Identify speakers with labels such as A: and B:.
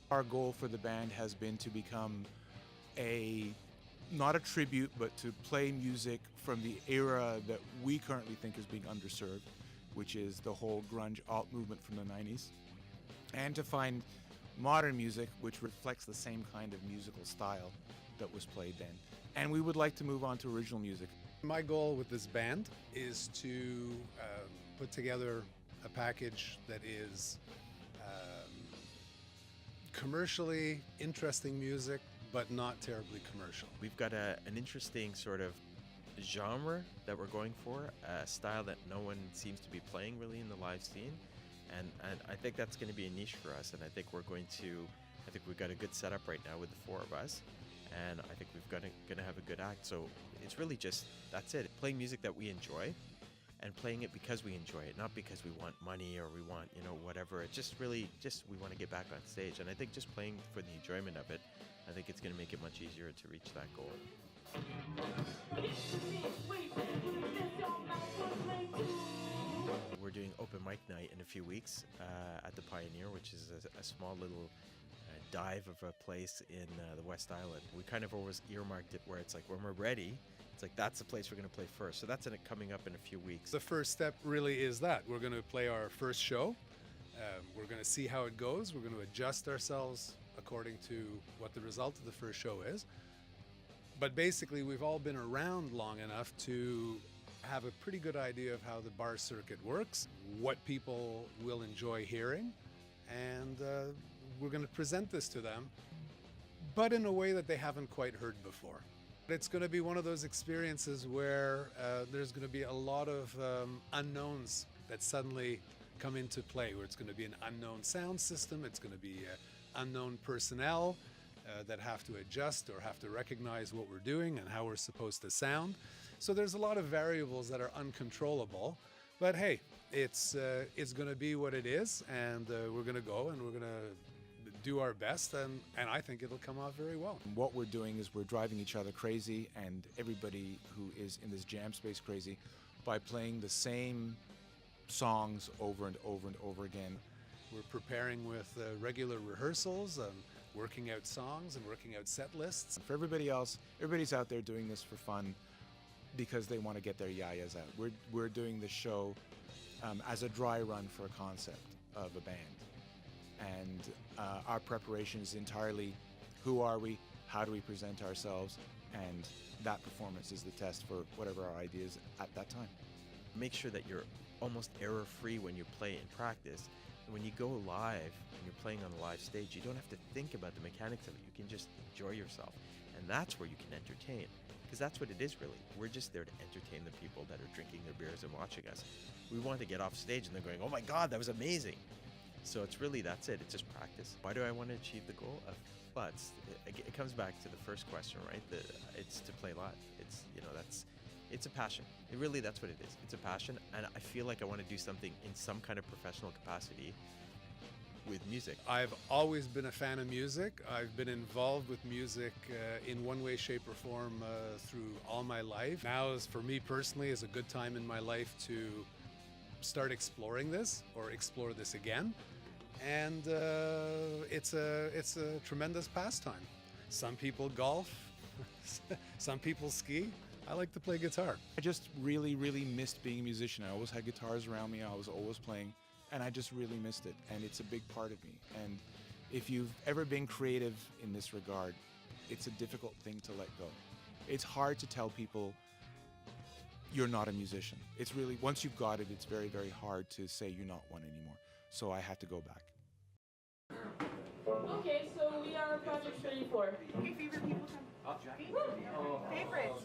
A: Our goal for the band has been to become not a tribute, but to play music from the era that we currently think is being underserved, which is the whole grunge alt movement from the 90s, and to find modern music which reflects the same kind of musical style that was played then. And we would like to move on to original music.
B: My goal with this band is to put together a package that is commercially interesting music, but not terribly commercial.
C: We've got an interesting sort of genre that we're going for, a style that no one seems to be playing really in the live scene. And I think that's going to be a niche for us. And I think we've got a good setup right now with the four of us. And I think we've going to have a good act. So it's really just, that's it. Playing music that we enjoy and playing it because we enjoy it, not because we want money or we want, whatever. It's just really we want to get back on stage. And I think just playing for the enjoyment of it, I think it's going to make it much easier to reach that goal. We're doing open mic night in a few weeks at the Pioneer, which is a small little dive of a place in the West Island. We kind of always earmarked it where it's like when we're ready, it's like that's the place we're going to play first. So that's coming up in a few weeks.
B: The first step really is that we're going to play our first show. We're going to see how it goes. We're going to adjust ourselves according to what the result of the first show is. But basically, we've all been around long enough to have a pretty good idea of how the bar circuit works, what people will enjoy hearing, and we're going to present this to them, but in a way that they haven't quite heard before. It's going to be one of those experiences where there's going to be a lot of unknowns that suddenly come into play, where it's going to be an unknown sound system, it's going to be unknown personnel that have to adjust or have to recognize what we're doing and how we're supposed to sound. So there's a lot of variables that are uncontrollable, but hey, it's going to be what it is, and we're going to go and we're going to do our best, and I think it'll come out very well.
A: What we're doing is we're driving each other crazy and everybody who is in this jam space crazy by playing the same songs over and over and over again.
B: We're preparing with regular rehearsals and working out songs and working out set lists.
A: For everybody else, everybody's out there doing this for fun because they want to get their yayas out. We're doing the show as a dry run for a concept of a band. And our preparation is entirely who are we, how do we present ourselves, and that performance is the test for whatever our idea is at that time.
C: Make sure that you're almost error-free when you play in practice. And when you go live and you're playing on a live stage, you don't have to think about the mechanics of it. You can just enjoy yourself. And that's where you can entertain, because that's what it is really. We're just there to entertain the people that are drinking their beers and watching us. We want to get off stage and they're going, oh my God, that was amazing. So it's really, that's it. It's just practice. Why do I want to achieve the goal? Well, it comes back to the first question, right? It's to play live. It's a passion. That's what it is. It's a passion, and I feel like I want to do something in some kind of professional capacity with music.
B: I've always been a fan of music. I've been involved with music in one way, shape, or form through all my life. Now, for me personally, is a good time in my life to start exploring this or explore this again. And it's a tremendous pastime. Some people golf, some people ski. I like to play guitar.
A: I just really, really missed being a musician. I always had guitars around me. I was always playing, and I just really missed it. And it's a big part of me. And if you've ever been creative in this regard, it's a difficult thing to let go. It's hard to tell people you're not a musician. It's really, once you've got it, it's very, very hard to say you're not one anymore. So I have to go back.
D: Okay, so we are project 34.
E: Okay, favorite people come. Favorites.